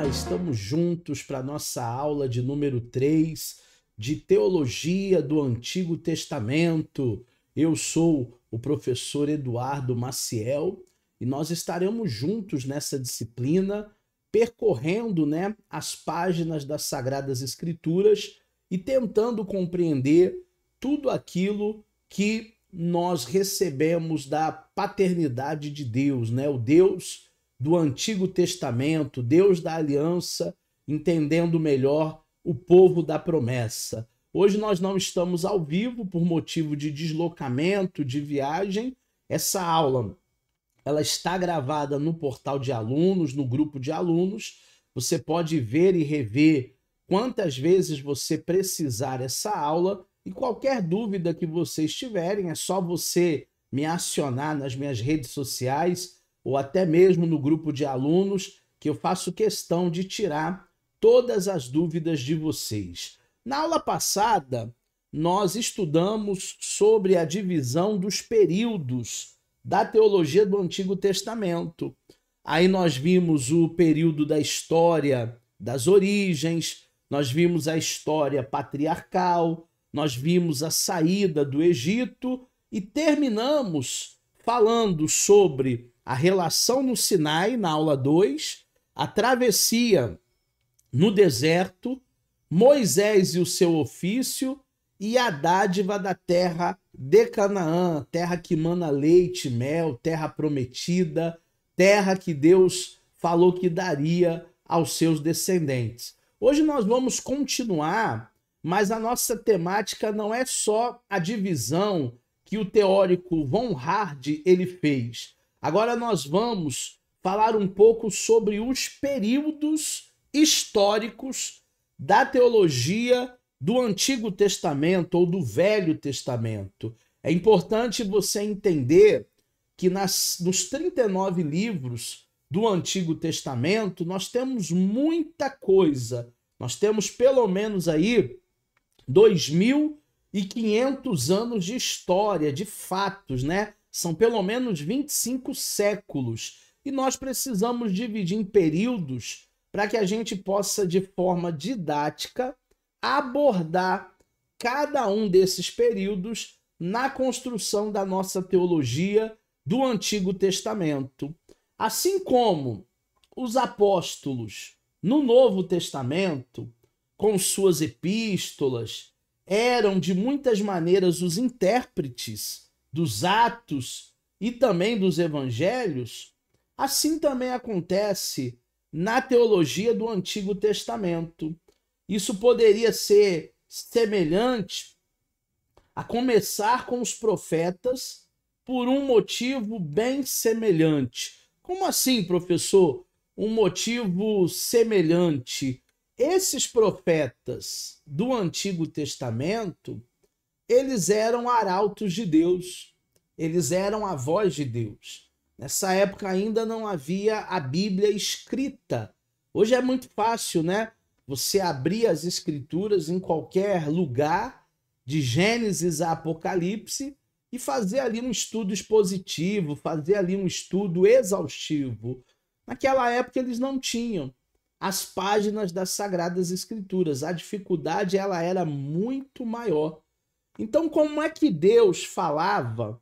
estamos juntos para a nossa aula de número 3 de Teologia do Antigo Testamento. Eu sou o professor Eduardo Maciel e nós estaremos juntos nessa disciplina, percorrendo, as páginas das Sagradas Escrituras e tentando compreender tudo aquilo que nós recebemos da paternidade de Deus, o Deus do Antigo Testamento, Deus da aliança, entendendo melhor o povo da promessa. Hoje nós não estamos ao vivo por motivo de deslocamento, de viagem. Essa aula ela está gravada no portal de alunos, no grupo de alunos. Você pode ver e rever quantas vezes você precisar essa aula. E qualquer dúvida que vocês tiverem, é só você me acionar nas minhas redes sociais ou até mesmo no grupo de alunos, que eu faço questão de tirar todas as dúvidas de vocês. Na aula passada, nós estudamos sobre a divisão dos períodos da teologia do Antigo Testamento. Aí nós vimos o período da história das origens, nós vimos a história patriarcal, nós vimos a saída do Egito e terminamos falando sobre a relação no Sinai, na aula 2, a travessia no deserto, Moisés e o seu ofício e a dádiva da terra de Canaã, terra que mana leite e mel, terra prometida, terra que Deus falou que daria aos seus descendentes. Hoje nós vamos continuar, mas a nossa temática não é só a divisão que o teórico von Hard ele fez. Agora nós vamos falar um pouco sobre os períodos históricos da teologia do Antigo Testamento ou do Velho Testamento. É importante você entender que nos 39 livros do Antigo Testamento nós temos muita coisa. Nós temos pelo menos aí 2.500 anos de história, de fatos, São pelo menos 25 séculos. E nós precisamos dividir em períodos para que a gente possa, de forma didática, abordar cada um desses períodos na construção da nossa teologia do Antigo Testamento. Assim como os apóstolos no Novo Testamento, com suas epístolas, eram de muitas maneiras os intérpretes dos Atos e também dos Evangelhos, assim também acontece na teologia do Antigo Testamento. Isso poderia ser semelhante a começar com os profetas por um motivo bem semelhante. Como assim, professor? Um motivo semelhante? Esses profetas do Antigo Testamento, eles eram arautos de Deus, eles eram a voz de Deus. Nessa época ainda não havia a Bíblia escrita. Hoje é muito fácil, Você abrir as Escrituras em qualquer lugar, de Gênesis a Apocalipse, e fazer ali um estudo expositivo, fazer ali um estudo exaustivo. Naquela época eles não tinham as páginas das Sagradas Escrituras. A dificuldade ela era muito maior. Então, como é que Deus falava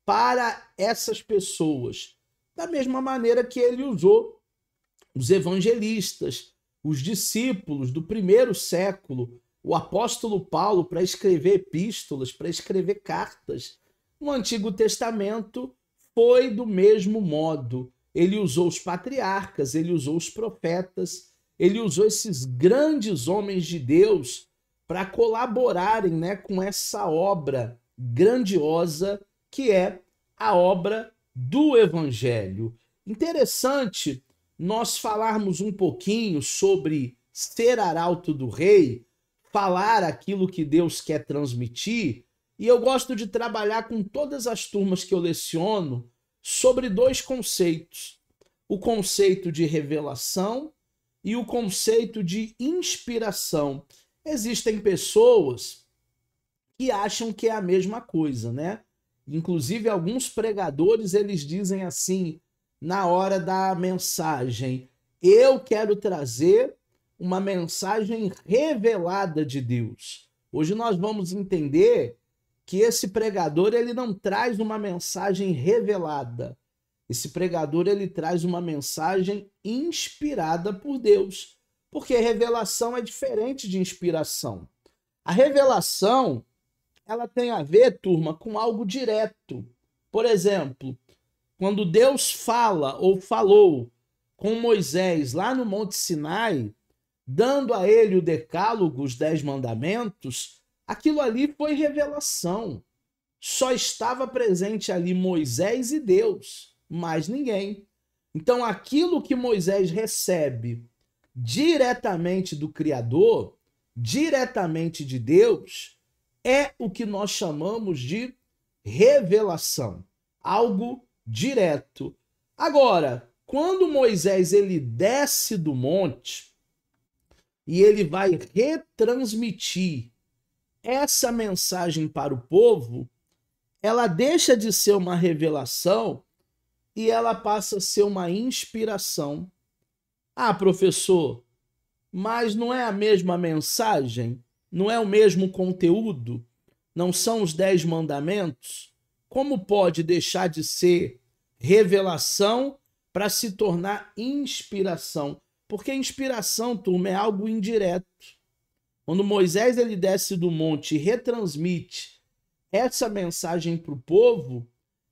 para essas pessoas? Da mesma maneira que ele usou os evangelistas, os discípulos do primeiro século, o apóstolo Paulo para escrever epístolas, para escrever cartas. No Antigo Testamento foi do mesmo modo. Ele usou os patriarcas, ele usou os profetas, ele usou esses grandes homens de Deus para colaborarem, com essa obra grandiosa que é a obra do Evangelho. Interessante nós falarmos um pouquinho sobre ser arauto do rei, falar aquilo que Deus quer transmitir, e eu gosto de trabalhar com todas as turmas que eu leciono sobre dois conceitos: o conceito de revelação e o conceito de inspiração. Existem pessoas que acham que é a mesma coisa, Inclusive, alguns pregadores, eles dizem assim, na hora da mensagem: eu quero trazer uma mensagem revelada de Deus. Hoje nós vamos entender que esse pregador ele não traz uma mensagem revelada. Esse pregador ele traz uma mensagem inspirada por Deus. Porque revelação é diferente de inspiração. A revelação, ela tem a ver, turma, com algo direto. Por exemplo, quando Deus fala ou falou com Moisés lá no Monte Sinai, dando a ele o decálogo, os 10 mandamentos, aquilo ali foi revelação. Só estava presente ali Moisés e Deus, mais ninguém. Então, aquilo que Moisés recebe diretamente do Criador, diretamente de Deus, é o que nós chamamos de revelação, algo direto. Agora, quando Moisés ele desce do monte e ele vai retransmitir essa mensagem para o povo, ela deixa de ser uma revelação e ela passa a ser uma inspiração. Ah, professor, mas não é a mesma mensagem? Não é o mesmo conteúdo? Não são os 10 mandamentos? Como pode deixar de ser revelação para se tornar inspiração? Porque inspiração, turma, é algo indireto. Quando Moisés ele desce do monte e retransmite essa mensagem para o povo,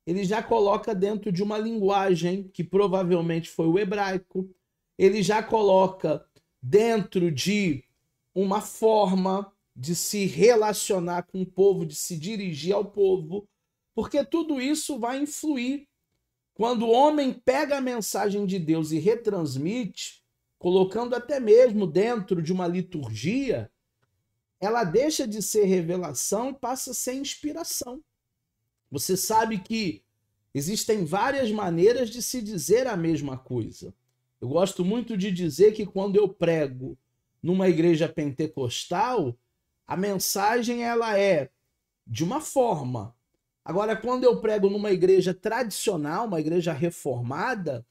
ele já coloca dentro de uma linguagem que provavelmente foi o hebraico, ele já coloca dentro de uma forma de se relacionar com o povo, de se dirigir ao povo, porque tudo isso vai influir. Quando o homem pega a mensagem de Deus e retransmite, colocando até mesmo dentro de uma liturgia, ela deixa de ser revelação e passa a ser inspiração. Você sabe que existem várias maneiras de se dizer a mesma coisa. Eu gosto muito de dizer que quando eu prego numa igreja pentecostal, a mensagem ela é de uma forma. Agora, quando eu prego numa igreja tradicional, uma igreja reformada,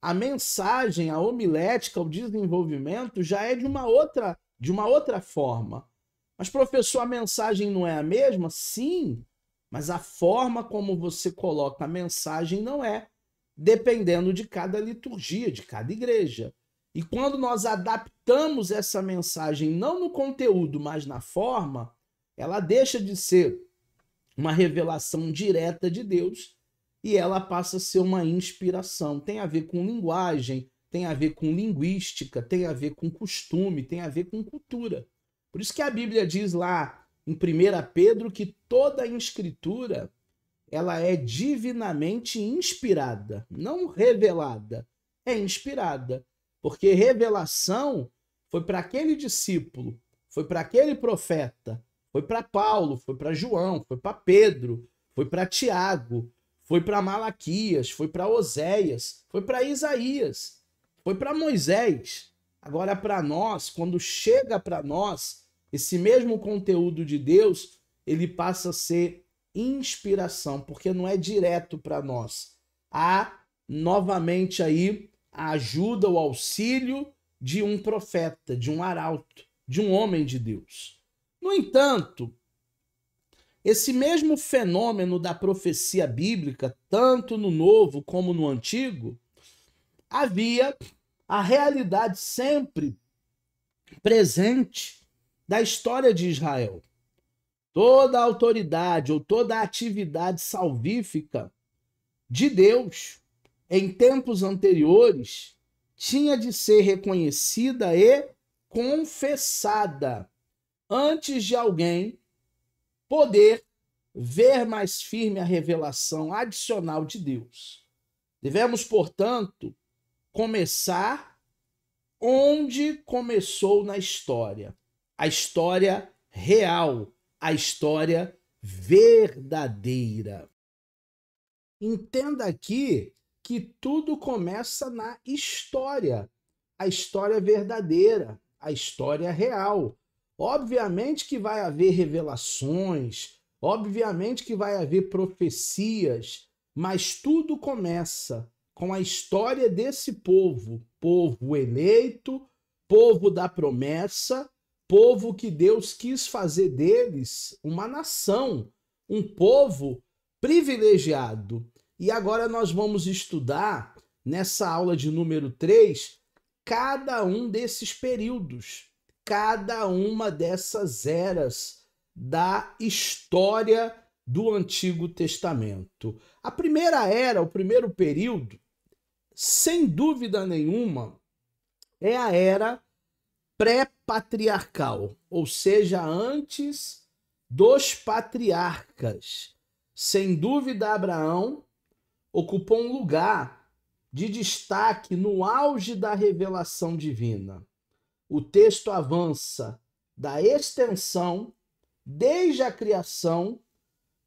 a mensagem, a homilética, o desenvolvimento já é de uma outra forma. Mas, professor, a mensagem não é a mesma? Sim, mas a forma como você coloca a mensagem não é, dependendo de cada liturgia, de cada igreja. E quando nós adaptamos essa mensagem, não no conteúdo, mas na forma, ela deixa de ser uma revelação direta de Deus e ela passa a ser uma inspiração. Tem a ver com linguagem, tem a ver com linguística, tem a ver com costume, tem a ver com cultura. Por isso que a Bíblia diz lá em 1 Pedro que toda a escritura ela é divinamente inspirada, não revelada, é inspirada. Porque revelação foi para aquele discípulo, foi para aquele profeta, foi para Paulo, foi para João, foi para Pedro, foi para Tiago, foi para Malaquias, foi para Oséias, foi para Isaías, foi para Moisés. Agora para nós, quando chega para nós, esse mesmo conteúdo de Deus, ele passa a ser inspiração, porque não é direto para nós. Há novamente aí a ajuda, o auxílio de um profeta, de um arauto, de um homem de Deus. No entanto, esse mesmo fenômeno da profecia bíblica, tanto no Novo como no Antigo, havia a realidade sempre presente da história de Israel. Toda a autoridade ou toda a atividade salvífica de Deus em tempos anteriores tinha de ser reconhecida e confessada antes de alguém poder ver mais firme a revelação adicional de Deus. Devemos, portanto, começar onde começou na história. A história real, a história verdadeira. Entenda aqui que tudo começa na história. A história verdadeira, a história real. Obviamente que vai haver revelações, obviamente que vai haver profecias, mas tudo começa com a história desse povo, povo eleito, povo da promessa, povo que Deus quis fazer deles uma nação, um povo privilegiado. E agora nós vamos estudar, nessa aula de número 3, cada um desses períodos, cada uma dessas eras da história do Antigo Testamento. A primeira era, o primeiro período, sem dúvida nenhuma, é a era pré-patriarcal, ou seja, antes dos patriarcas. Sem dúvida, Abraão ocupou um lugar de destaque no auge da revelação divina. O texto avança da extensão desde a criação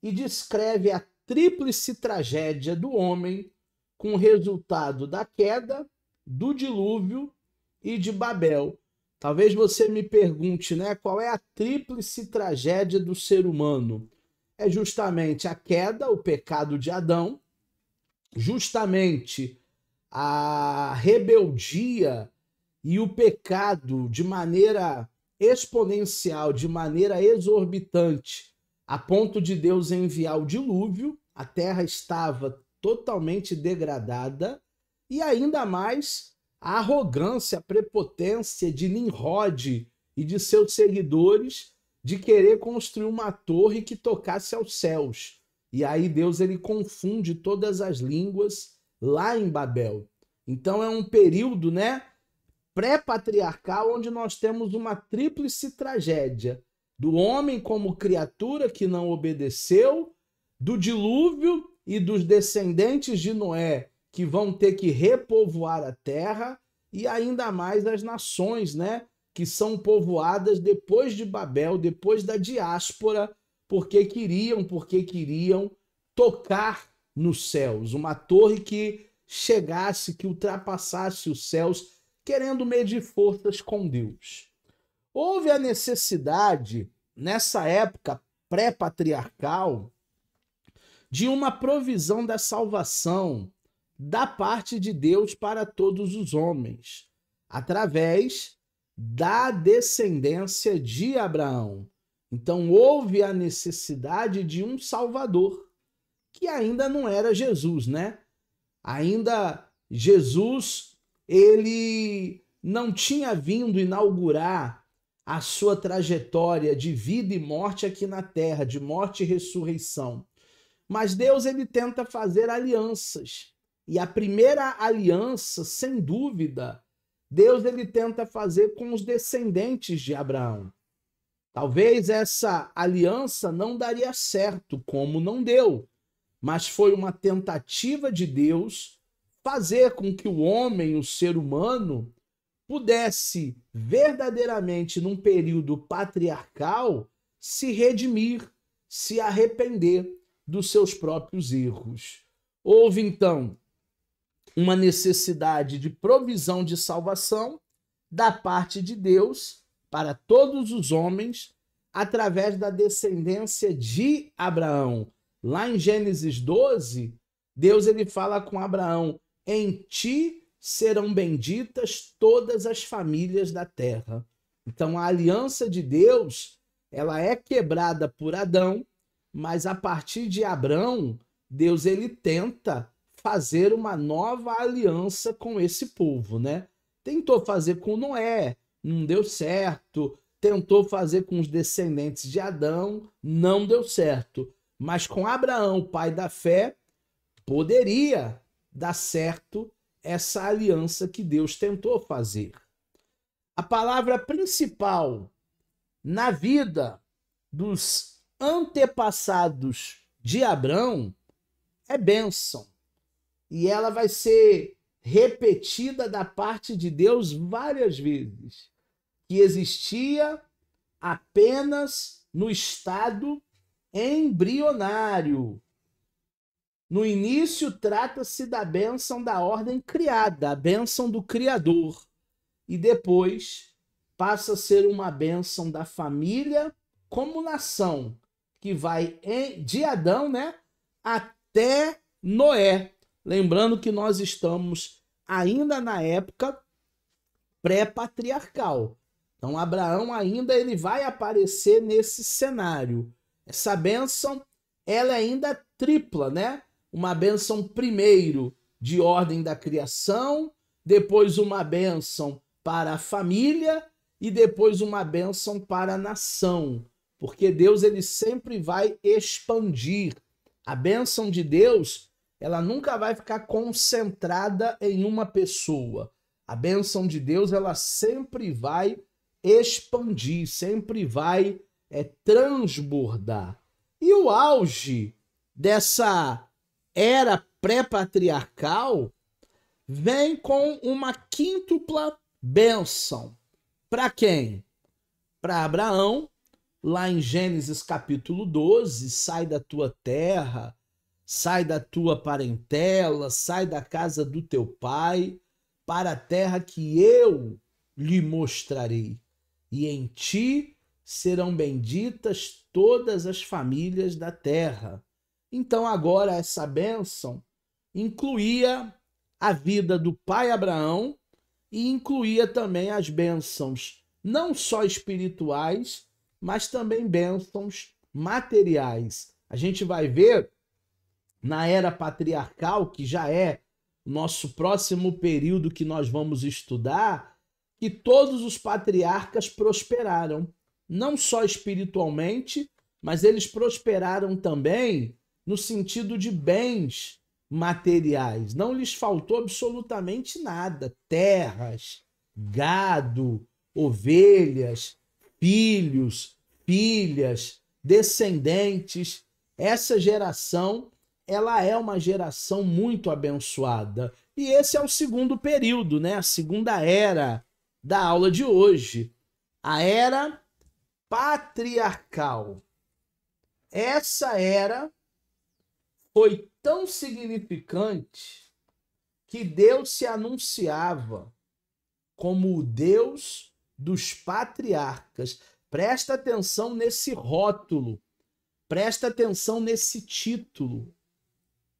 e descreve a tríplice tragédia do homem com o resultado da queda, do dilúvio e de Babel. Talvez você me pergunte, né, qual é a tríplice tragédia do ser humano? É justamente a queda, o pecado de Adão, justamente a rebeldia e o pecado de maneira exponencial, de maneira exorbitante, a ponto de Deus enviar o dilúvio. A terra estava totalmente degradada, e ainda mais a arrogância, a prepotência de Nimrod e de seus seguidores de querer construir uma torre que tocasse aos céus. E aí Deus ele confunde todas as línguas lá em Babel. Então é um período, né, pré-patriarcal, onde nós temos uma tríplice tragédia do homem como criatura que não obedeceu, do dilúvio e dos descendentes de Noé que vão ter que repovoar a terra, e ainda mais as nações, né, que são povoadas depois de Babel, depois da diáspora, porque queriam tocar nos céus, uma torre que chegasse, que ultrapassasse os céus, querendo medir forças com Deus. Houve a necessidade, nessa época pré-patriarcal, de uma provisão da salvação da parte de Deus para todos os homens, através da descendência de Abraão. Então houve a necessidade de um Salvador, que ainda não era Jesus, né? Ainda Jesus, ele não tinha vindo inaugurar a sua trajetória de vida e morte aqui na terra, de morte e ressurreição. Mas Deus ele tenta fazer alianças. E a primeira aliança, sem dúvida, Deus ele tenta fazer com os descendentes de Abraão. Talvez essa aliança não daria certo, como não deu, mas foi uma tentativa de Deus fazer com que o homem, o ser humano, pudesse verdadeiramente, num período patriarcal, se redimir, se arrepender dos seus próprios erros. Houve, então, uma necessidade de provisão de salvação da parte de Deus para todos os homens através da descendência de Abraão. Lá em Gênesis 12, Deus ele fala com Abraão: em ti serão benditas todas as famílias da terra. Então a aliança de Deus, ela é quebrada por Adão, mas a partir de Abraão, Deus ele tenta fazer uma nova aliança com esse povo, né? Tentou fazer com Noé, não deu certo. Tentou fazer com os descendentes de Adão, não deu certo. Mas com Abraão, pai da fé, poderia dar certo essa aliança que Deus tentou fazer. A palavra principal na vida dos antepassados de Abraão é bênção. E ela vai ser repetida da parte de Deus várias vezes. Que existia apenas no estado embrionário. No início, trata-se da bênção da ordem criada, a bênção do Criador. E depois passa a ser uma bênção da família como nação, que vai de Adão, né, até Noé. Lembrando que nós estamos ainda na época pré-patriarcal. Então, Abraão ainda ele vai aparecer nesse cenário. Essa bênção, ela ainda é tripla, né? Uma bênção primeiro de ordem da criação, depois uma bênção para a família e depois uma bênção para a nação. Porque Deus ele sempre vai expandir. A bênção de Deus, ela nunca vai ficar concentrada em uma pessoa. A bênção de Deus, ela sempre vai expandir, sempre vai transbordar. E o auge dessa era pré-patriarcal vem com uma quíntupla bênção. Para quem? Para Abraão, lá em Gênesis capítulo 12, sai da tua terra, sai da tua parentela, sai da casa do teu pai, para a terra que eu lhe mostrarei. E em ti serão benditas todas as famílias da terra. Então agora essa bênção incluía a vida do pai Abraão e incluía também as bênçãos não só espirituais, mas também bênçãos materiais. A gente vai ver na era patriarcal, que já é o nosso próximo período que nós vamos estudar, que todos os patriarcas prosperaram, não só espiritualmente, mas eles prosperaram também no sentido de bens materiais. Não lhes faltou absolutamente nada. Terras, gado, ovelhas, filhos, filhas, descendentes. Essa geração, ela é uma geração muito abençoada. E esse é o segundo período, né? A segunda era da aula de hoje. A era patriarcal. Essa era foi tão significante que Deus se anunciava como o Deus dos patriarcas. Presta atenção nesse rótulo, presta atenção nesse título.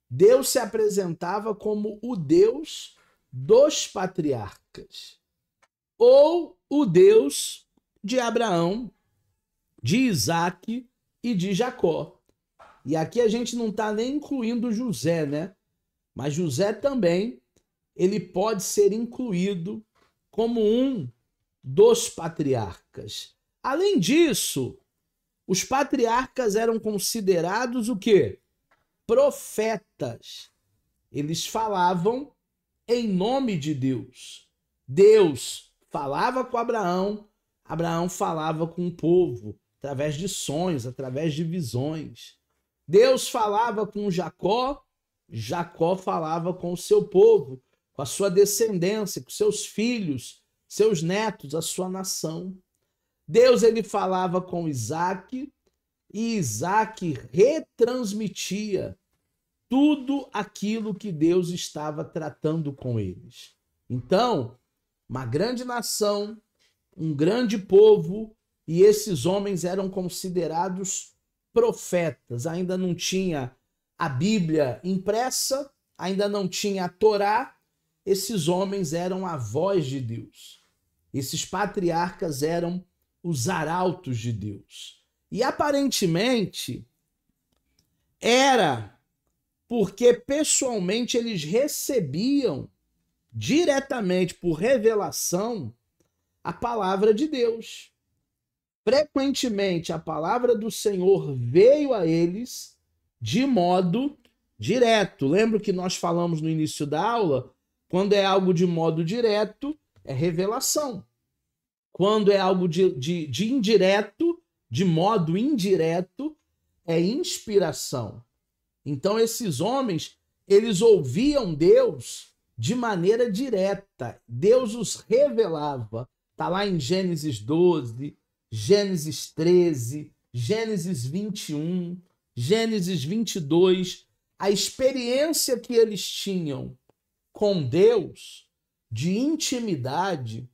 Deus se apresentava como o Deus dos patriarcas, ou o Deus de Abraão, de Isaac e de Jacó. E aqui a gente não está nem incluindo José, né? Mas José também, ele pode ser incluído como um dos patriarcas. Além disso, os patriarcas eram considerados o quê? Profetas. Eles falavam em nome de Deus. Deus falava com Abraão, Abraão falava com o povo, através de sonhos, através de visões. Deus falava com Jacó, Jacó falava com o seu povo, com a sua descendência, com seus filhos, seus netos, a sua nação. Deus ele falava com Isaac e Isaac retransmitia tudo aquilo que Deus estava tratando com eles. Então, uma grande nação, um grande povo, e esses homens eram considerados profetas. Ainda não tinha a Bíblia impressa, ainda não tinha a Torá. Esses homens eram a voz de Deus. Esses patriarcas eram os arautos de Deus. E aparentemente era porque pessoalmente eles recebiam diretamente por revelação a palavra de Deus. Frequentemente a palavra do Senhor veio a eles de modo direto. Lembra que nós falamos no início da aula? Quando é algo de modo direto, é revelação. Quando é algo de indireto, de modo indireto, é inspiração. Então esses homens, eles ouviam Deus de maneira direta. Deus os revelava. Está lá em Gênesis 12, Gênesis 13, Gênesis 21, Gênesis 22. A experiência que eles tinham com Deus, de intimidade,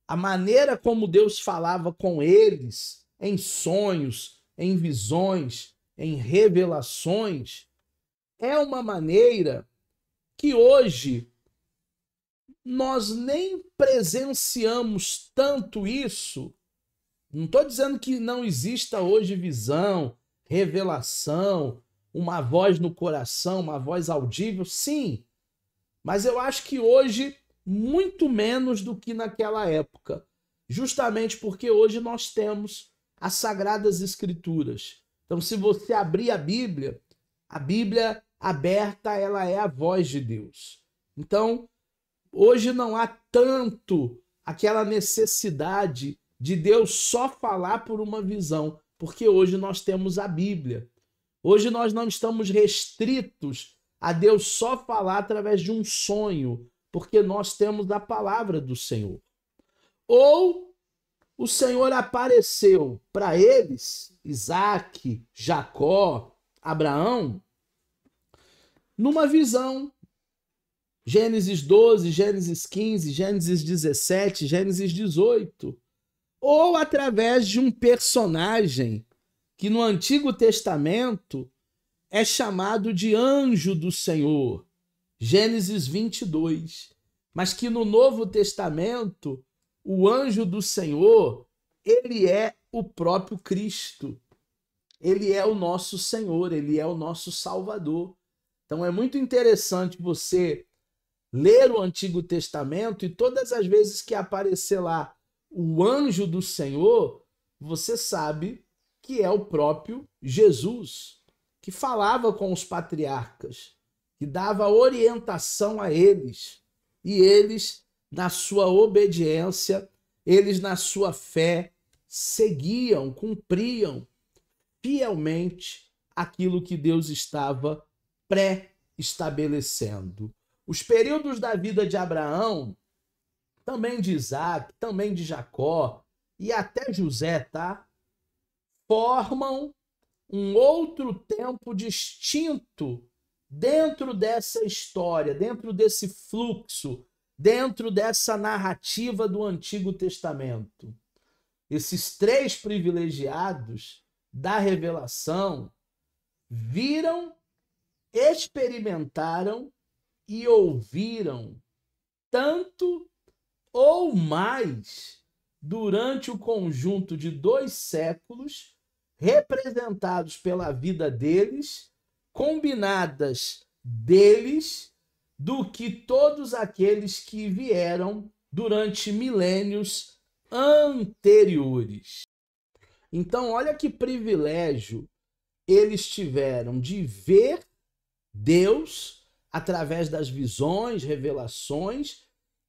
a maneira como Deus falava com eles, em sonhos, em visões, em revelações, é uma maneira que hoje nós nem presenciamos tanto isso. Não estou dizendo que não exista hoje visão, revelação, uma voz no coração, uma voz audível, sim. Mas eu acho que hoje, muito menos do que naquela época. Justamente porque hoje nós temos as Sagradas Escrituras. Então, se você abrir a Bíblia aberta, ela é a voz de Deus. Então, hoje não há tanto aquela necessidade de Deus só falar por uma visão, porque hoje nós temos a Bíblia. Hoje nós não estamos restritos a Deus só falar através de um sonho, porque nós temos a palavra do Senhor. Ou o Senhor apareceu para eles, Isaac, Jacó, Abraão, numa visão. Gênesis 12, Gênesis 15, Gênesis 17, Gênesis 18. Ou através de um personagem que no Antigo Testamento é chamado de anjo do Senhor, Gênesis 22. Mas que no Novo Testamento, o anjo do Senhor, ele é o próprio Cristo. Ele é o nosso Senhor, ele é o nosso Salvador. Então é muito interessante você ler o Antigo Testamento e todas as vezes que aparecer lá o anjo do Senhor, você sabe que é o próprio Jesus, que falava com os patriarcas, que dava orientação a eles, e eles, na sua obediência, eles, na sua fé, seguiam, cumpriam fielmente aquilo que Deus estava pré-estabelecendo. Os períodos da vida de Abraão, também de Isaac, também de Jacó e até José, tá? Formam um outro tempo distinto dentro dessa história, dentro desse fluxo, dentro dessa narrativa do Antigo Testamento. Esses três privilegiados da revelação viram, experimentaram e ouviram tanto ou mais durante o conjunto de 2 séculos, representados pela vida deles, combinadas deles, do que todos aqueles que vieram durante milênios anteriores. Então, olha que privilégio eles tiveram de ver Deus através das visões, revelações,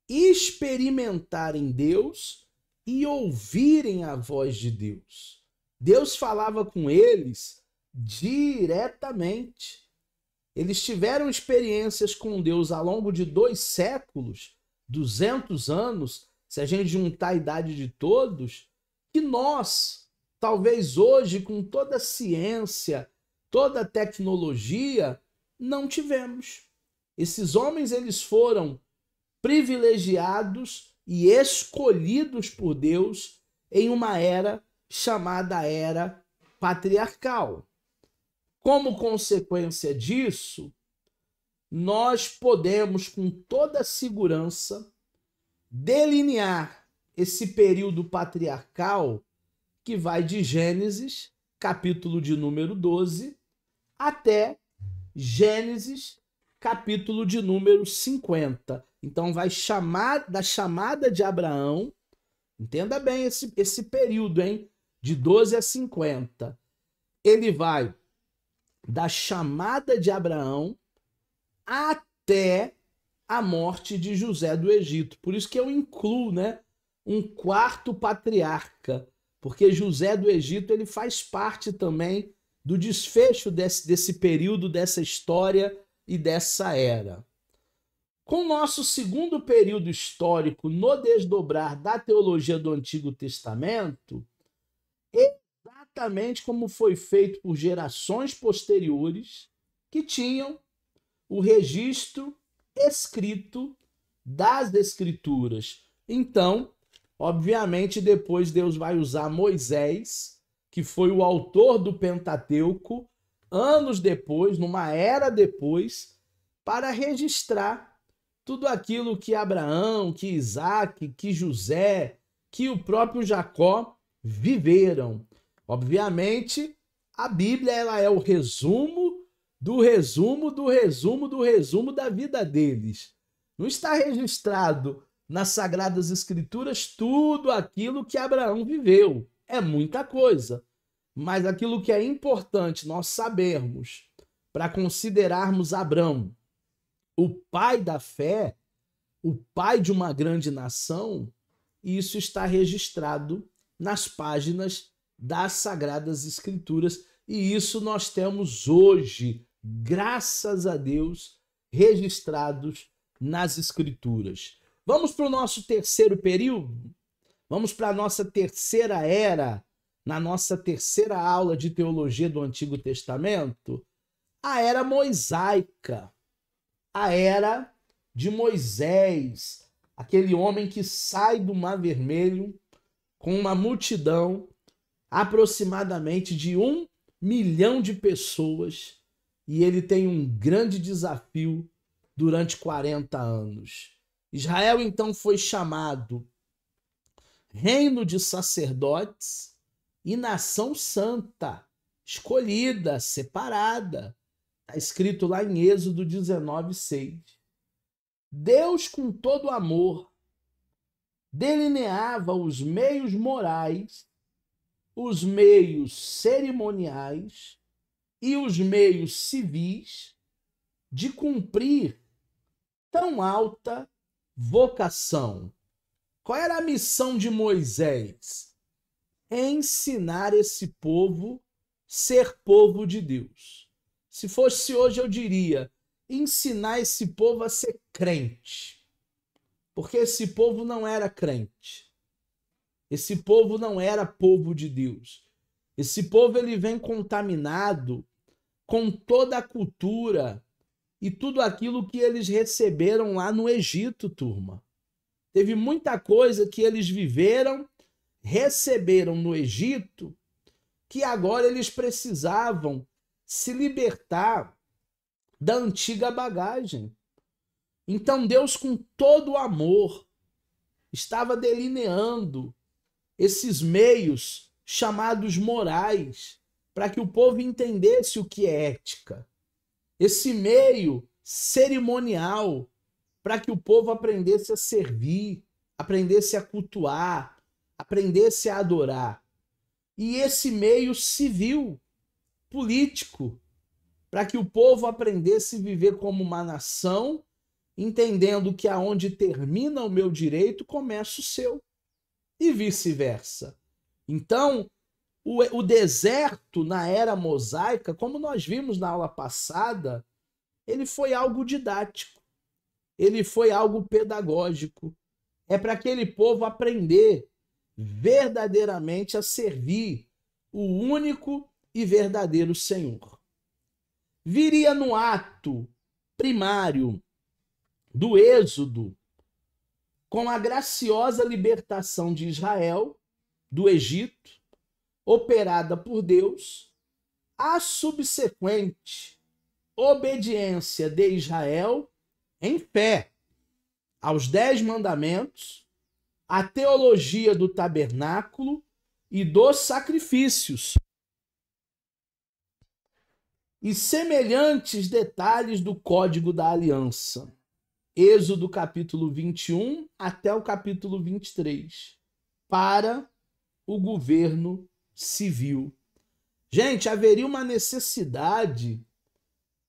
experimentarem Deus e ouvirem a voz de Deus. Deus falava com eles diretamente. Eles tiveram experiências com Deus ao longo de 2 séculos, 200 anos, se a gente juntar a idade de todos, que nós, talvez hoje, com toda a ciência, toda a tecnologia, não tivemos. Esses homens, eles foram privilegiados e escolhidos por Deus em uma era chamada Era Patriarcal. Como consequência disso, nós podemos, com toda segurança, delinear esse período patriarcal que vai de Gênesis, capítulo de número 12, até Gênesis, capítulo de número 50. Então vai da chamada de Abraão, entenda bem esse período, hein? De 12 a 50. Ele vai da chamada de Abraão até a morte de José do Egito. Por isso que eu incluo, né, um quarto patriarca, porque José do Egito ele faz parte também do desfecho desse período, dessa história e dessa era. Com o nosso segundo período histórico no desdobrar da teologia do Antigo Testamento, exatamente como foi feito por gerações posteriores que tinham o registro escrito das Escrituras. Então, obviamente, depois Deus vai usar Moisés, que foi o autor do Pentateuco, anos depois, numa era depois, para registrar tudo aquilo que Abraão, que Isaac, que José, que o próprio Jacó viveram. Obviamente, a Bíblia ela é o resumo do resumo do resumo do resumo da vida deles. Não está registrado nas Sagradas Escrituras tudo aquilo que Abraão viveu. É muita coisa. Mas aquilo que é importante nós sabermos para considerarmos Abraão o pai da fé, o pai de uma grande nação, isso está registrado nas páginas das Sagradas Escrituras. E isso nós temos hoje, graças a Deus, registrados nas Escrituras. Vamos para o nosso terceiro período? Vamos para a nossa terceira era, na nossa terceira aula de teologia do Antigo Testamento? A era mosaica, a era de Moisés, aquele homem que sai do Mar Vermelho com uma multidão, aproximadamente de 1 milhão de pessoas, e ele tem um grande desafio durante 40 anos. Israel então foi chamado reino de sacerdotes e nação santa, escolhida, separada. Está escrito lá em Êxodo 19:6. Deus, com todo amor, delineava os meios morais, os meios cerimoniais e os meios civis de cumprir tão alta vocação. Qual era a missão de Moisés? Ensinar esse povo a ser povo de Deus. Se fosse hoje, eu diria, ensinar esse povo a ser crente. Porque esse povo não era crente. Esse povo não era povo de Deus. Esse povo ele vem contaminado com toda a cultura e tudo aquilo que eles receberam lá no Egito, turma. Teve muita coisa que eles viveram, receberam no Egito, que agora eles precisavam se libertar da antiga bagagem. Então Deus, com todo o amor, estava delineando esses meios chamados morais, para que o povo entendesse o que é ética. Esse meio cerimonial, para que o povo aprendesse a servir, aprendesse a cultuar, aprendesse a adorar. E esse meio civil, político, para que o povo aprendesse a viver como uma nação, entendendo que aonde termina o meu direito, começa o seu, e vice-versa. Então, o deserto na era mosaica, como nós vimos na aula passada, ele foi algo didático, ele foi algo pedagógico. É para aquele povo aprender verdadeiramente a servir o único e verdadeiro Senhor. Viria no ato primário do Êxodo, com a graciosa libertação de Israel do Egito, operada por Deus, a subsequente obediência de Israel em fé aos 10 mandamentos, a teologia do tabernáculo e dos sacrifícios, e semelhantes detalhes do Código da Aliança. Êxodo capítulo 21 até o capítulo 23, para o governo civil. Gente, haveria uma necessidade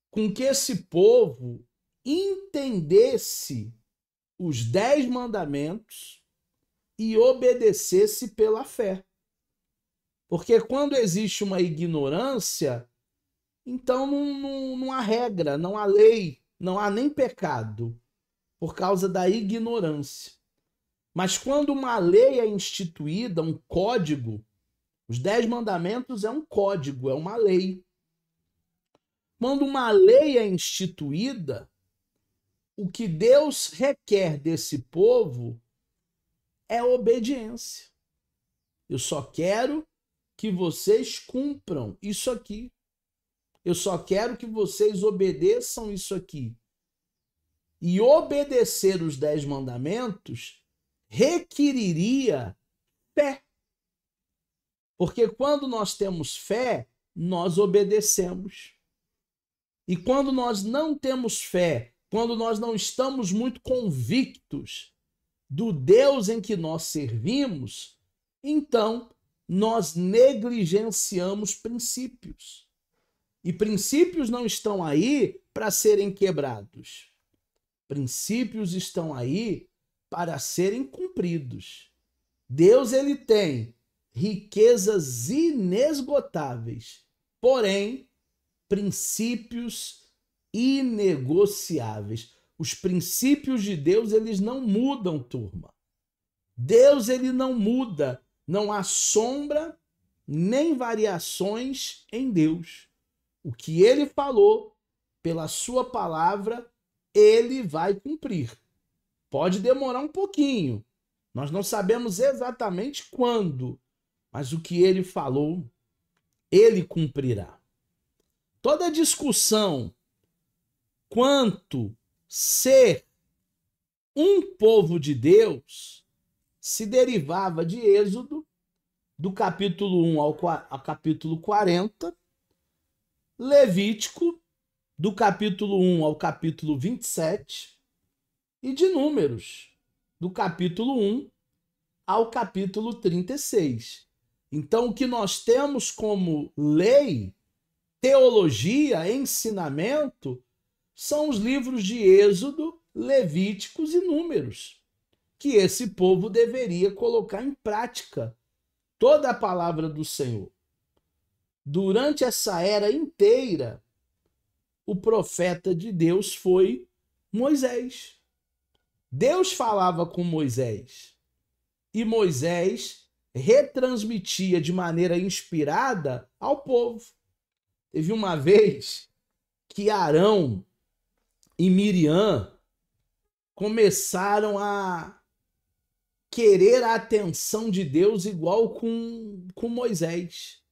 com que esse povo entendesse os 10 mandamentos e obedecesse pela fé. Porque quando existe uma ignorância, então não há regra, não há lei, não há nem pecado, por causa da ignorância. Mas quando uma lei é instituída, um código, os 10 mandamentos é um código, é uma lei. Quando uma lei é instituída, o que Deus requer desse povo é obediência. Eu só quero que vocês cumpram isso aqui. Eu só quero que vocês obedeçam isso aqui. E obedecer os 10 mandamentos requeriria fé. Porque quando nós temos fé, nós obedecemos. E quando nós não temos fé, quando nós não estamos muito convictos do Deus em que nós servimos, então nós negligenciamos princípios. E princípios não estão aí para serem quebrados. Princípios estão aí para serem cumpridos. Deus, ele tem riquezas inesgotáveis, porém, princípios inegociáveis. Os princípios de Deus, eles não mudam, turma. Deus, ele não muda. Não há sombra nem variações em Deus. O que ele falou pela sua palavra, ele vai cumprir. Pode demorar um pouquinho. Nós não sabemos exatamente quando, mas o que ele falou, ele cumprirá. Toda discussão quanto ser um povo de Deus se derivava de Êxodo, do capítulo 1 ao capítulo 40, Levítico, do capítulo 1 ao capítulo 27, e de Números, do capítulo 1 ao capítulo 36. Então, o que nós temos como lei, teologia, ensinamento, são os livros de Êxodo, Levíticos e Números, que esse povo deveria colocar em prática toda a palavra do Senhor. Durante essa era inteira, o profeta de Deus foi Moisés. Deus falava com Moisés e Moisés retransmitia de maneira inspirada ao povo. Teve uma vez que Arão e Miriam começaram a querer a atenção de Deus igual com Moisés.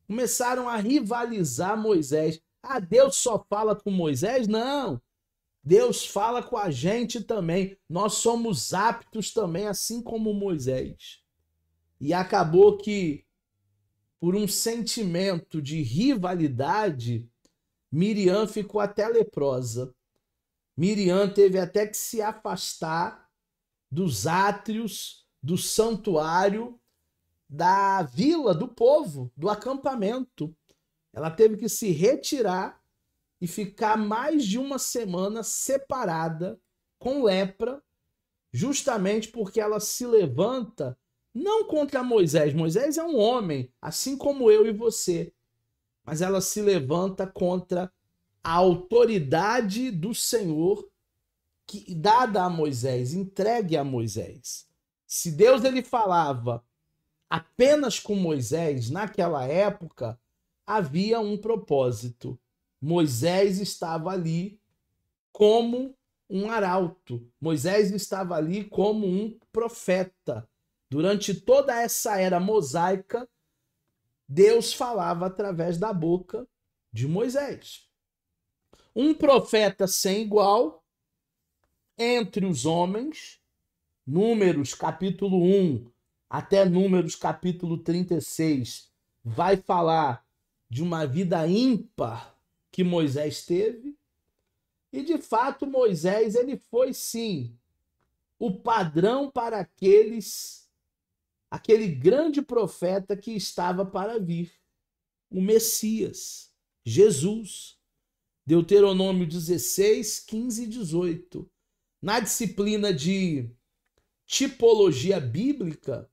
Começaram a rivalizar Moisés. Ah, Deus só fala com Moisés? Não. Deus fala com a gente também. Nós somos aptos também, assim como Moisés. E acabou que, por um sentimento de rivalidade, Miriam ficou até leprosa. Miriam teve até que se afastar dos átrios, do santuário, da vila, do povo, do acampamento. Ela teve que se retirar e ficar mais de uma semana separada, com lepra, justamente porque ela se levanta não contra Moisés. Moisés é um homem, assim como eu e você. Mas ela se levanta contra a autoridade do Senhor dada a Moisés, entregue a Moisés. Se Deus ele falava apenas com Moisés naquela época, havia um propósito. Moisés estava ali como um arauto. Moisés estava ali como um profeta. Durante toda essa era mosaica, Deus falava através da boca de Moisés. Um profeta sem igual entre os homens, Números capítulo 1 até Números capítulo 36, vai falar de uma vida ímpar que Moisés teve. E de fato Moisés ele foi sim o padrão para aquele grande profeta que estava para vir, o Messias, Jesus. Deuteronômio 16, 15 e 18. Na disciplina de tipologia bíblica,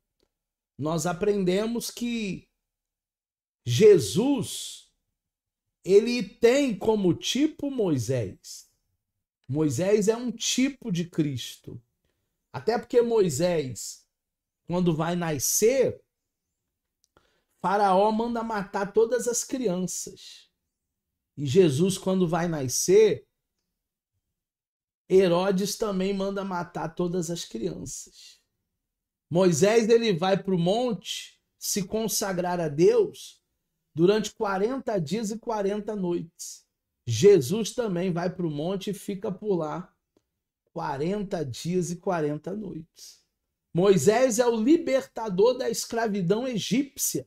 nós aprendemos que Jesus, ele tem como tipo Moisés. Moisés é um tipo de Cristo. Até porque Moisés, quando vai nascer, Faraó manda matar todas as crianças. E Jesus, quando vai nascer, Herodes também manda matar todas as crianças. Moisés ele vai para o monte se consagrar a Deus durante 40 dias e 40 noites. Jesus também vai para o monte e fica por lá 40 dias e 40 noites. Moisés é o libertador da escravidão egípcia.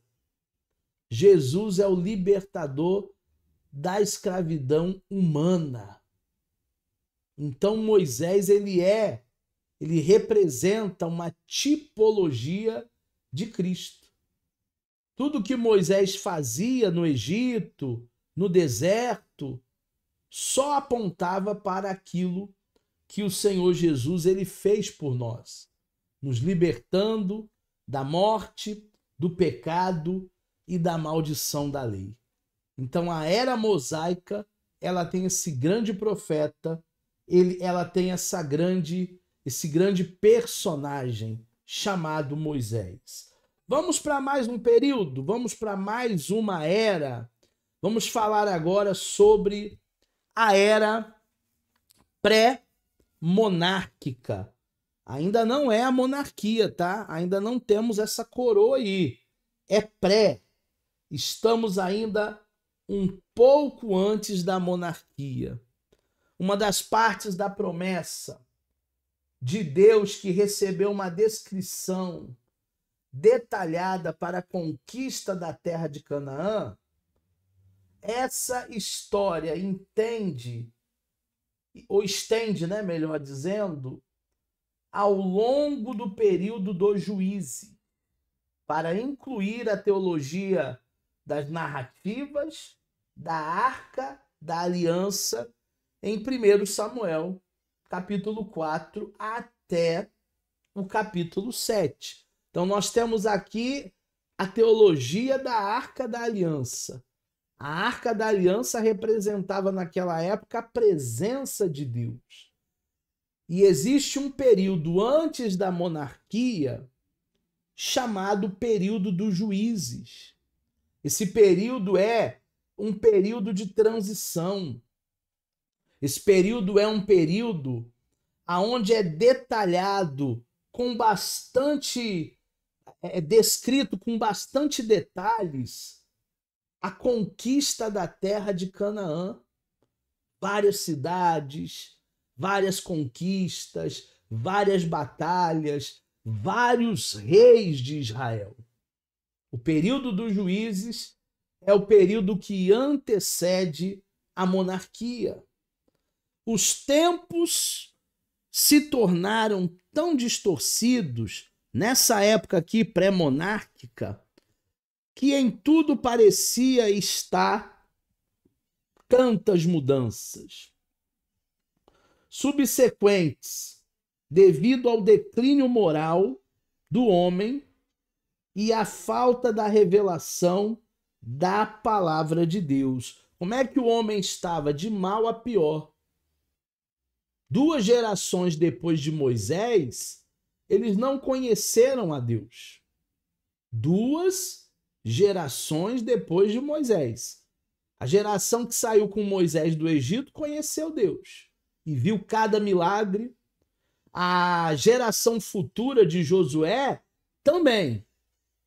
Jesus é o libertador da escravidão humana. Então Moisés, ele representa uma tipologia de Cristo. Tudo que Moisés fazia no Egito, no deserto, só apontava para aquilo que o Senhor Jesus ele fez por nós, nos libertando da morte, do pecado e da maldição da lei. Então a era mosaica, ela tem esse grande profeta, ela tem esse grande personagem chamado Moisés. Vamos para mais um período, vamos para mais uma era. Vamos falar agora sobre a era pré-monárquica. Ainda não é a monarquia, tá? Ainda não temos essa coroa aí. É pré. Estamos ainda um pouco antes da monarquia. Uma das partes da promessa de Deus que recebeu uma descrição detalhada para a conquista da terra de Canaã, essa história estende, né, melhor dizendo, ao longo do período do Juízes, para incluir a teologia das narrativas, da Arca da Aliança, em 1 Samuel, capítulo 4, até o capítulo 7. Então nós temos aqui a teologia da Arca da Aliança. A Arca da Aliança representava naquela época a presença de Deus. E existe um período antes da monarquia chamado período dos Juízes. Esse período é um período de transição. Esse período é um período onde é detalhado com bastante, descrito com bastante detalhes a conquista da terra de Canaã. Várias cidades, várias conquistas, várias batalhas, vários reis de Israel. O período dos Juízes é o período que antecede a monarquia. Os tempos se tornaram tão distorcidos nessa época aqui pré-monárquica que em tudo parecia estar tantas mudanças subsequentes devido ao declínio moral do homem e à falta da revelação da palavra de Deus. Como é que o homem estava de mal a pior? 2 gerações depois de Moisés, eles não conheceram a Deus. 2 gerações depois de Moisés. A geração que saiu com Moisés do Egito conheceu Deus e viu cada milagre. A geração futura de Josué também,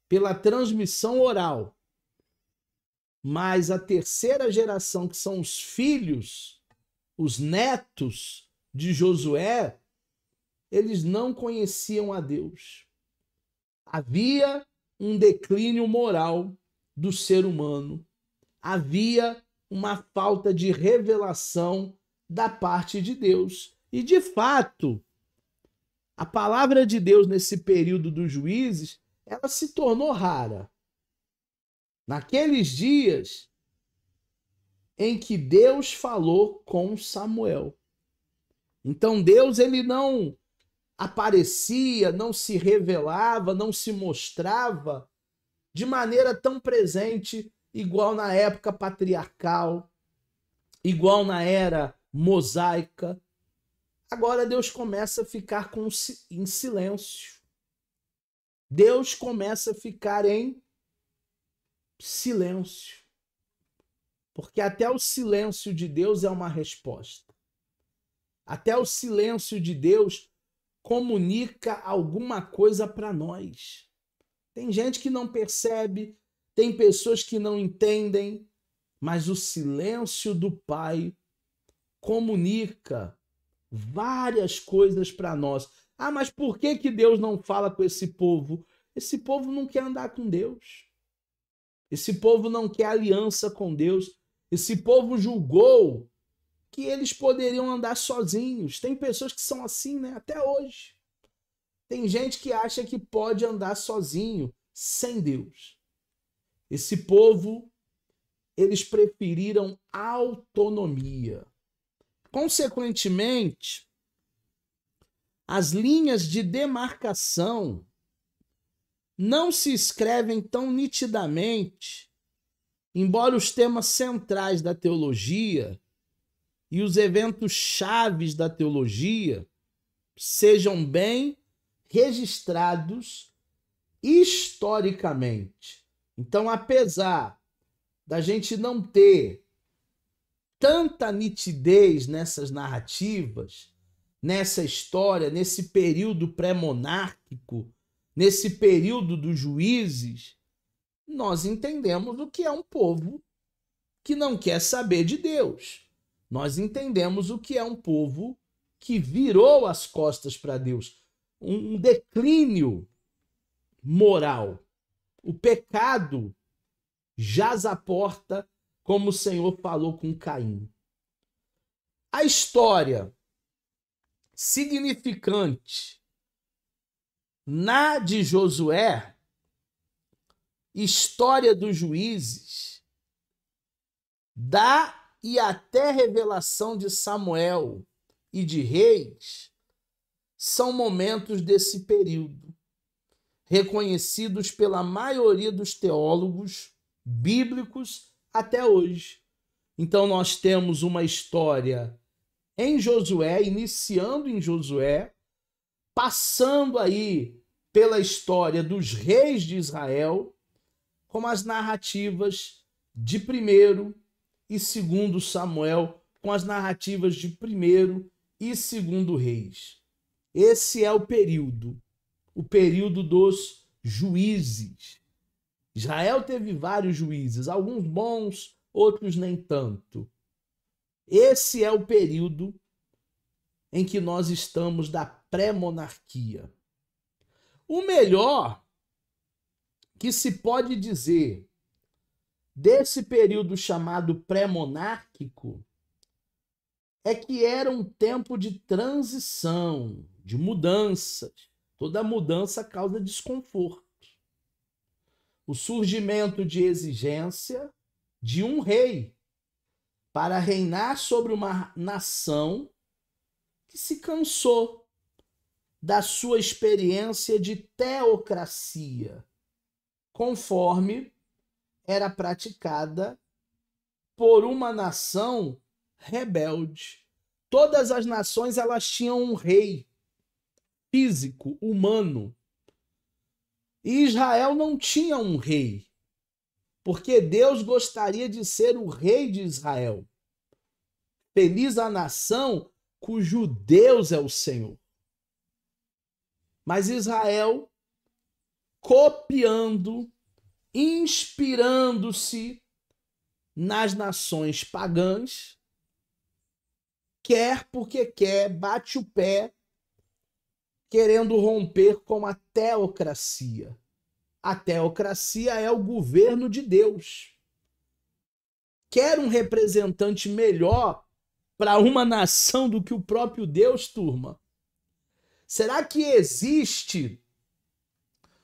pela transmissão oral. Mas a terceira geração, que são os filhos, os netos de Josué, eles não conheciam a Deus. Havia um declínio moral do ser humano. Havia uma falta de revelação da parte de Deus. E, de fato, a palavra de Deus nesse período dos Juízes, ela se tornou rara. Naqueles dias em que Deus falou com Samuel. Então Deus ele não aparecia, não se revelava, não se mostrava de maneira tão presente, igual na época patriarcal, igual na era mosaica. Agora Deus começa a ficar em silêncio. Deus começa a ficar em silêncio. Porque até o silêncio de Deus é uma resposta. Até o silêncio de Deus comunica alguma coisa para nós. Tem gente que não percebe, tem pessoas que não entendem, mas o silêncio do Pai comunica várias coisas para nós. Ah, mas por que que Deus não fala com esse povo? Esse povo não quer andar com Deus. Esse povo não quer aliança com Deus. Esse povo julgou que eles poderiam andar sozinhos. Tem pessoas que são assim, né? Até hoje. Tem gente que acha que pode andar sozinho, sem Deus. Esse povo, eles preferiram autonomia. Consequentemente, as linhas de demarcação não se escrevem tão nitidamente, embora os temas centrais da teologia e os eventos chaves da teologia sejam bem registrados historicamente. Então, apesar da gente não ter tanta nitidez nessas narrativas, nessa história, nesse período pré-monárquico, nesse período dos juízes, nós entendemos o que é um povo que não quer saber de Deus. Nós entendemos o que é um povo que virou as costas para Deus. Um declínio moral. O pecado jaz à porta, como o Senhor falou com Caim. A história significante na de Josué, história dos juízes, da e até revelação de Samuel e de Reis, são momentos desse período, reconhecidos pela maioria dos teólogos bíblicos até hoje. Então nós temos uma história em Josué, iniciando em Josué, passando aí pela história dos reis de Israel, com as narrativas de 1º e 2º Samuel, com as narrativas de 1º e 2º Reis. Esse é o período dos juízes. Israel teve vários juízes, alguns bons, outros nem tanto. Esse é o período em que nós estamos da pré-monarquia. O melhor que se pode dizer desse período chamado pré-monárquico é que era um tempo de transição, de mudanças. Toda mudança causa desconforto. O surgimento de exigência de um rei para reinar sobre uma nação que se cansou da sua experiência de teocracia, conforme era praticada por uma nação rebelde. Todas as nações elas tinham um rei físico, humano. E Israel não tinha um rei, porque Deus gostaria de ser o rei de Israel. Feliz a nação cujo Deus é o Senhor. Mas Israel, copiando, inspirando-se nas nações pagãs, quer porque quer, bate o pé, querendo romper com a teocracia. A teocracia é o governo de Deus. Quer um representante melhor para uma nação do que o próprio Deus, turma? Será que existe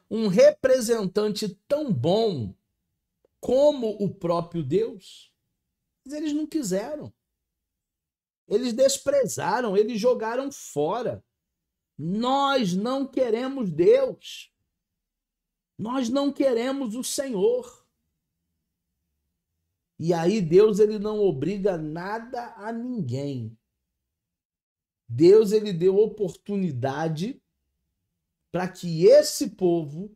um representante tão bom como o próprio Deus? Mas eles não quiseram. Eles desprezaram, eles jogaram fora. Nós não queremos Deus. Nós não queremos o Senhor. E aí Deus ele não obriga nada a ninguém. Deus ele deu oportunidade para que esse povo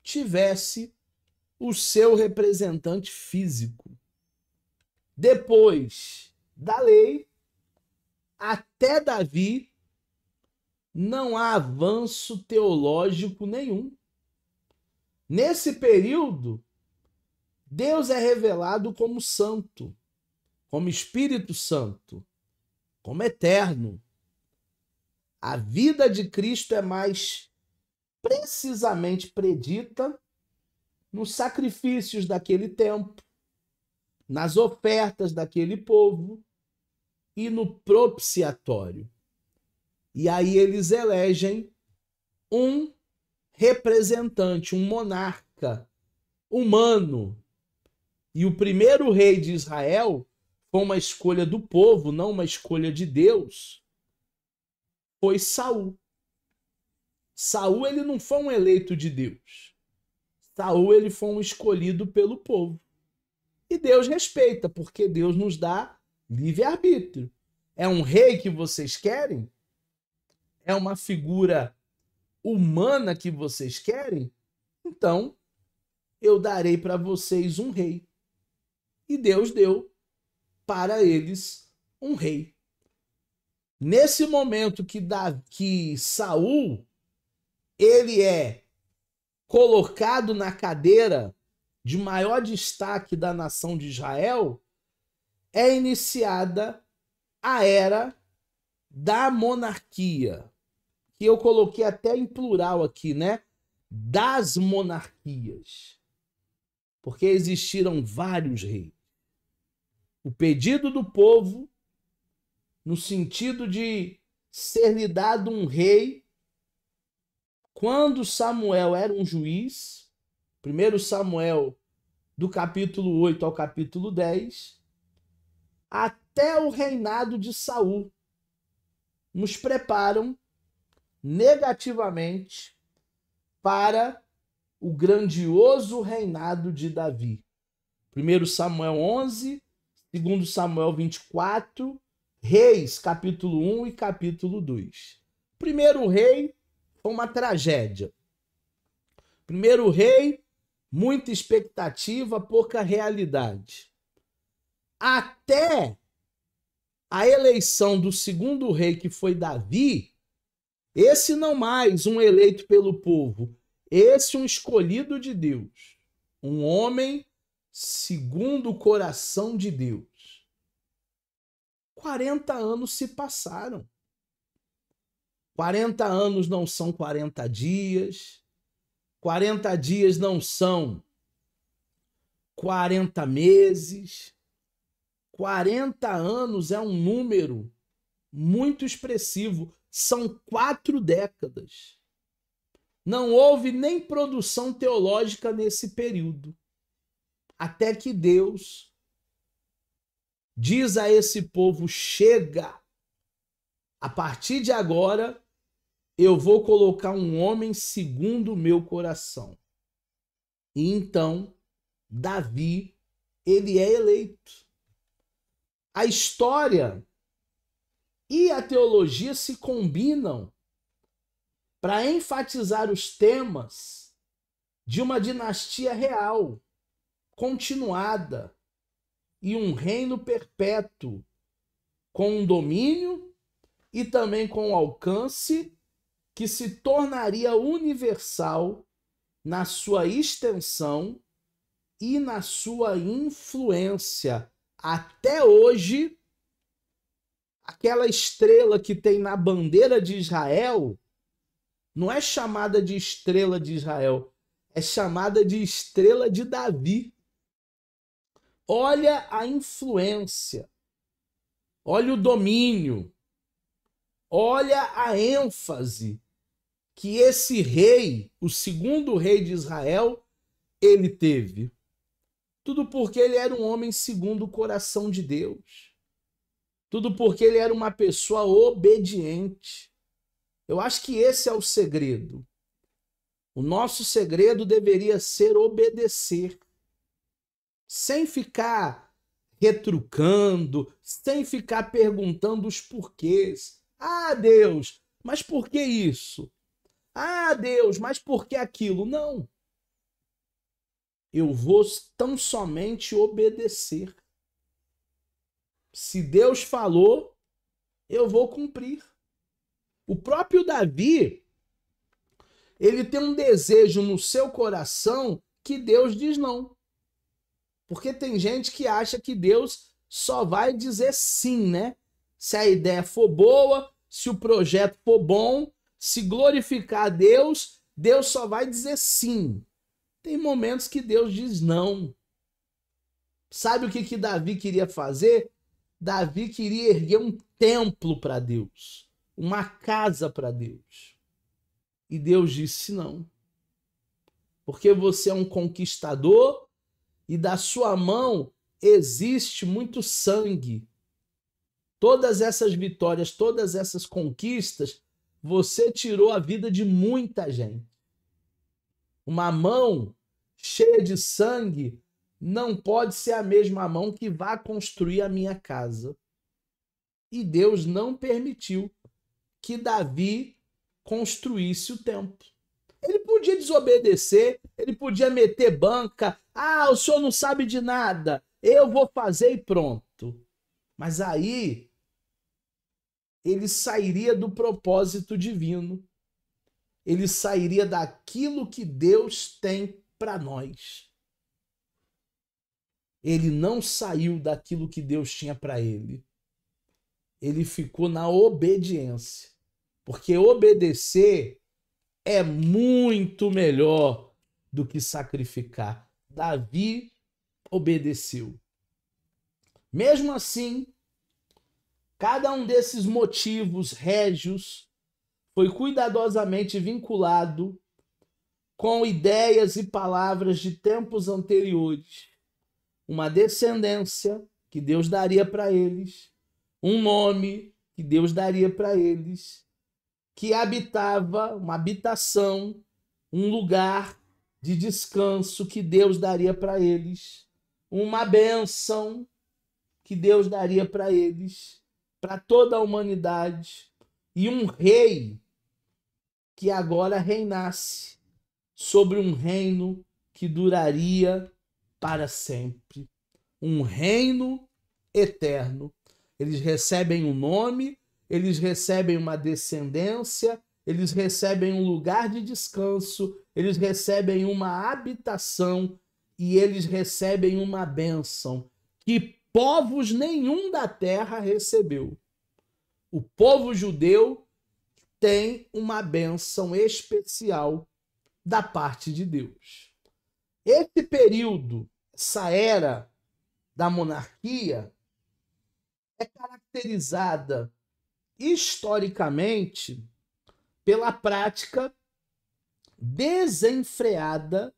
tivesse o seu representante físico. Depois da lei, até Davi, não há avanço teológico nenhum. Nesse período, Deus é revelado como santo, como Espírito Santo. como eterno. A vida de Cristo é mais precisamente predita nos sacrifícios daquele tempo, nas ofertas daquele povo e no propiciatório. E aí eles elegem um representante, um monarca humano. E o primeiro rei de Israel foi uma escolha do povo, não uma escolha de Deus. Foi Saul. Saul, ele não foi um eleito de Deus. Saul, ele foi um escolhido pelo povo. E Deus respeita, porque Deus nos dá livre-arbítrio. É um rei que vocês querem? É uma figura humana que vocês querem? Então, eu darei para vocês um rei. E Deus deu para eles um rei. Nesse momento que Saul, ele é colocado na cadeira de maior destaque da nação de Israel, é iniciada a era da monarquia, que eu coloquei até em plural aqui, né? Das monarquias. Porque existiram vários reis. O pedido do povo, no sentido de ser-lhe dado um rei, quando Samuel era um juiz, 1 Samuel, do capítulo 8 ao capítulo 10, até o reinado de Saul, nos preparam negativamente para o grandioso reinado de Davi. 1 Samuel 11, 2 Samuel 24, Reis, capítulo 1 e capítulo 2. Primeiro rei foi uma tragédia. Primeiro rei, muita expectativa, pouca realidade. Até a eleição do segundo rei, que foi Davi, esse não mais um eleito pelo povo, esse um escolhido de Deus, um homem segundo o coração de Deus. 40 anos se passaram. 40 anos não são 40 dias, 40 dias não são 40 meses, 40 anos é um número muito expressivo, são 4 décadas. Não houve nem produção teológica nesse período, até que Deus diz a esse povo: chega, a partir de agora eu vou colocar um homem segundo o meu coração. E então, Davi, ele é eleito. A história e a teologia se combinam para enfatizar os temas de uma dinastia real, continuada, e um reino perpétuo, com um domínio e também com um alcance que se tornaria universal na sua extensão e na sua influência. Até hoje, aquela estrela que tem na bandeira de Israel não é chamada de estrela de Israel, é chamada de estrela de Davi. Olha a influência, olha o domínio, olha a ênfase que esse rei, o segundo rei de Israel, ele teve. Tudo porque ele era um homem segundo o coração de Deus. Tudo porque ele era uma pessoa obediente. Eu acho que esse é o segredo. O nosso segredo deveria ser obedecer, sem ficar retrucando, sem ficar perguntando os porquês. Ah, Deus, mas por que isso? Ah, Deus, mas por que aquilo? Não. Eu vou tão somente obedecer. Se Deus falou, eu vou cumprir. O próprio Davi, ele tem um desejo no seu coração que Deus diz não. Porque tem gente que acha que Deus só vai dizer sim, né? se a ideia for boa, se o projeto for bom, se glorificar a Deus, Deus só vai dizer sim. Tem momentos que Deus diz não. Sabe o que Davi queria fazer? Davi queria erguer um templo para Deus, uma casa para Deus. E Deus disse não. Porque você é um conquistador e da sua mão existe muito sangue. Todas essas vitórias, todas essas conquistas, você tirou a vida de muita gente. Uma mão cheia de sangue não pode ser a mesma mão que vai construir a minha casa. E Deus não permitiu que Davi construísse o templo. Ele podia desobedecer, ele podia meter banca. Ah, o senhor não sabe de nada, eu vou fazer e pronto. Mas aí ele sairia do propósito divino. Ele sairia daquilo que Deus tem para nós. Ele não saiu daquilo que Deus tinha para ele. Ele ficou na obediência. Porque obedecer é muito melhor do que sacrificar. Davi obedeceu. Mesmo assim, cada um desses motivos régios foi cuidadosamente vinculado com ideias e palavras de tempos anteriores. Uma descendência que Deus daria para eles, um nome que Deus daria para eles, que habitava, uma habitação, um lugar de descanso que Deus daria para eles, uma bênção que Deus daria para eles, para toda a humanidade, e um rei que agora reinasse sobre um reino que duraria para sempre. Um reino eterno. Eles recebem um nome, eles recebem uma descendência, eles recebem um lugar de descanso, eles recebem uma habitação e eles recebem uma bênção que povos nenhum da terra recebeu. O povo judeu tem uma bênção especial da parte de Deus. Esse período, essa era da monarquia, é caracterizada historicamente pela prática desenfreada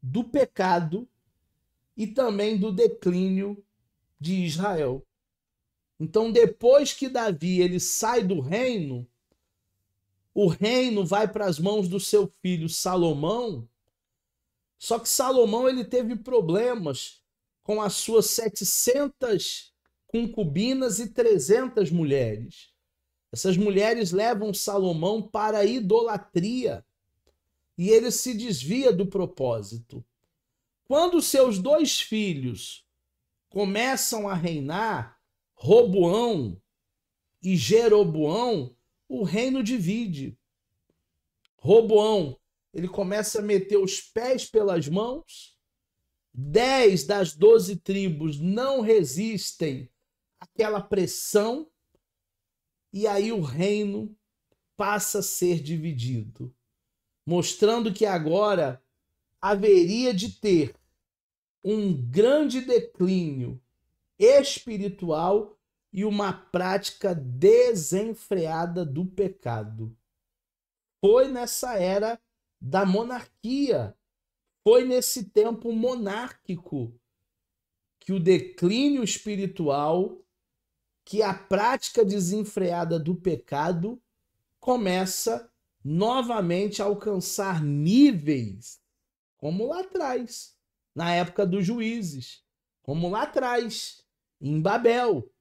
do pecado e também do declínio de Israel. Então, depois que Davi ele sai do reino, o reino vai para as mãos do seu filho Salomão. Só que Salomão ele teve problemas com as suas 700 concubinas e 300 mulheres. Essas mulheres levam Salomão para a idolatria e ele se desvia do propósito. Quando seus dois filhos começam a reinar, Roboão e Jeroboão, o reino divide. Roboão, ele começa a meter os pés pelas mãos. 10 das 12 tribos não resistem àquela pressão. E aí o reino passa a ser dividido, mostrando que agora haveria de ter um grande declínio espiritual e uma prática desenfreada do pecado. Foi nessa era da monarquia, foi nesse tempo monárquico que o declínio espiritual, que a prática desenfreada do pecado começa novamente a alcançar níveis como lá atrás, na época dos juízes, como lá atrás, em Babel,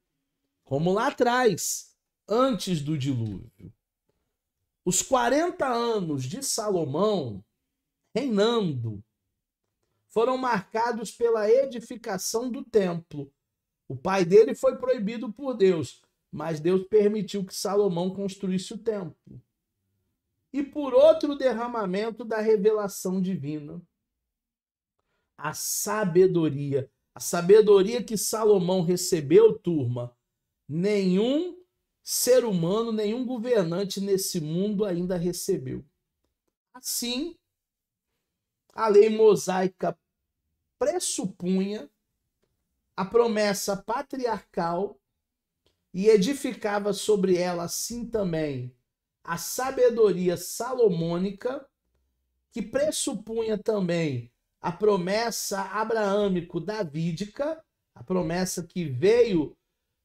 como lá atrás, antes do dilúvio. Os 40 anos de Salomão reinando foram marcados pela edificação do templo. O pai dele foi proibido por Deus, mas Deus permitiu que Salomão construísse o templo. E por outro derramamento da revelação divina. A sabedoria que Salomão recebeu, turma, nenhum ser humano, nenhum governante nesse mundo ainda recebeu. Assim, a lei mosaica pressupunha a promessa patriarcal e edificava sobre ela, assim também, a sabedoria salomônica, que pressupunha também a promessa abraâmico-davídica, a promessa que veio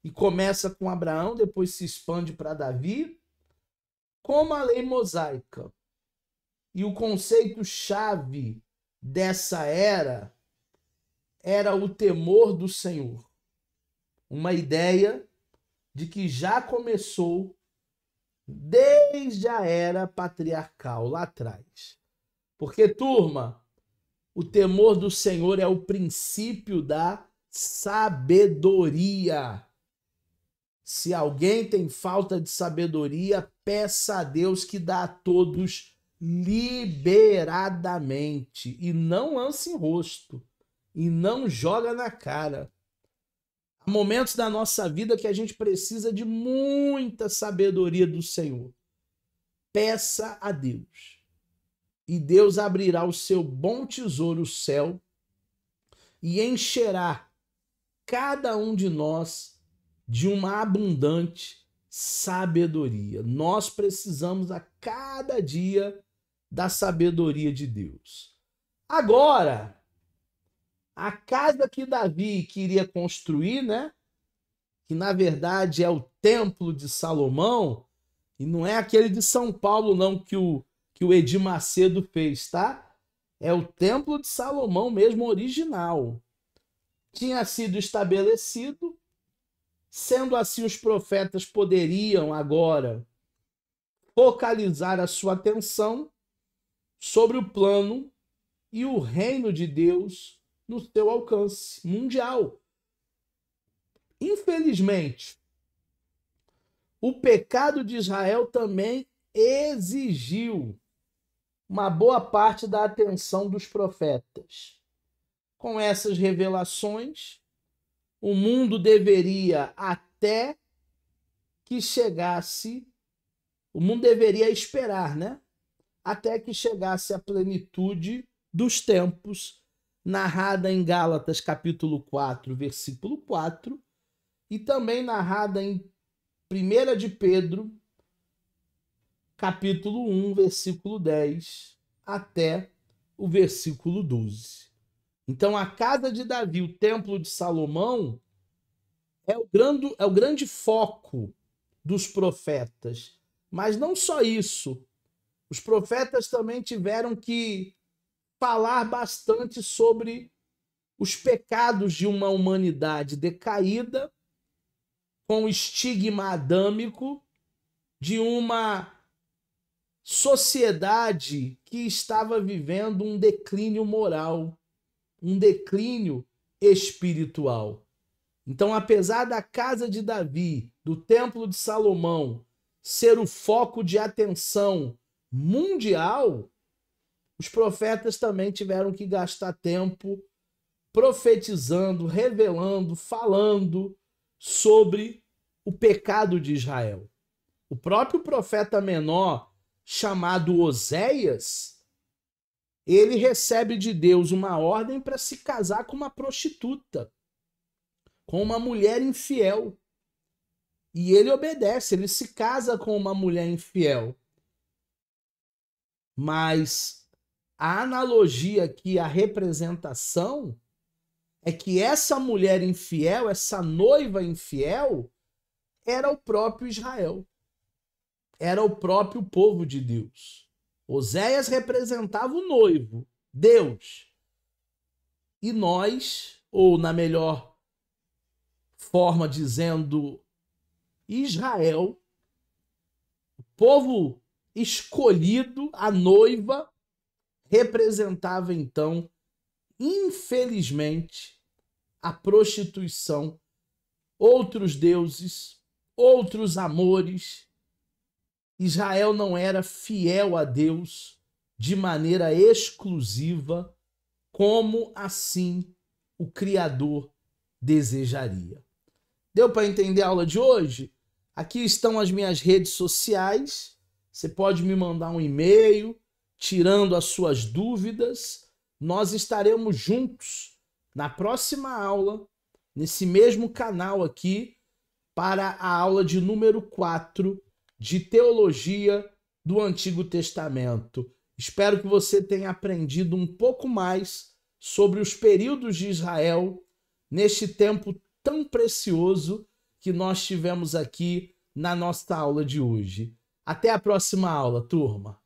e começa com Abraão, depois se expande para Davi, como a lei mosaica. E o conceito-chave dessa era o temor do Senhor. Uma ideia de que já começou desde a era patriarcal, lá atrás. Porque, turma, o temor do Senhor é o princípio da sabedoria. Se alguém tem falta de sabedoria, peça a Deus que dá a todos liberadamente. E não lança em rosto. E não joga na cara. Há momentos da nossa vida que a gente precisa de muita sabedoria do Senhor. Peça a Deus. E Deus abrirá o seu bom tesouro, o céu, e encherá cada um de nós de uma abundante sabedoria. Nós precisamos a cada dia da sabedoria de Deus. Agora, a casa que Davi queria construir, né? Que na verdade é o Templo de Salomão, e não é aquele de São Paulo não que o Edir Macedo fez, tá? É o Templo de Salomão mesmo, original. Tinha sido estabelecido, sendo assim os profetas poderiam agora focalizar a sua atenção sobre o plano e o reino de Deus no seu alcance mundial. Infelizmente, o pecado de Israel também exigiu uma boa parte da atenção dos profetas. Com essas revelações, o mundo deveria esperar, né? Até que chegasse a plenitude dos tempos, narrada em Gálatas capítulo 4, versículo 4, e também narrada em 1 de Pedro, capítulo 1, versículo 10, até o versículo 12. Então, a casa de Davi, o templo de Salomão, é o grande foco dos profetas. Mas não só isso. Os profetas também tiveram que falar bastante sobre os pecados de uma humanidade decaída, com o estigma adâmico de uma sociedade que estava vivendo um declínio moral, um declínio espiritual. Então, apesar da casa de Davi, do templo de Salomão, ser o foco de atenção mundial, os profetas também tiveram que gastar tempo profetizando, revelando, falando sobre o pecado de Israel. O próprio profeta menor, chamado Oséias, ele recebe de Deus uma ordem para se casar com uma prostituta, com uma mulher infiel. E ele obedece, ele se casa com uma mulher infiel. Mas a analogia aqui, a representação, é que essa mulher infiel, essa noiva infiel, era o próprio Israel. Era o próprio povo de Deus. Oséias representava o noivo, Deus. E nós, ou na melhor forma dizendo, Israel, o povo escolhido, a noiva, representava então, infelizmente, a prostituição, outros deuses, outros amores. Israel não era fiel a Deus de maneira exclusiva, como assim o Criador desejaria. Deu para entender a aula de hoje? Aqui estão as minhas redes sociais. Você pode me mandar um e-mail, tirando as suas dúvidas. Nós estaremos juntos na próxima aula, nesse mesmo canal aqui, para a aula de número 4 de Teologia do Antigo Testamento. Espero que você tenha aprendido um pouco mais sobre os períodos de Israel neste tempo tão precioso que nós tivemos aqui na nossa aula de hoje. Até a próxima aula, turma!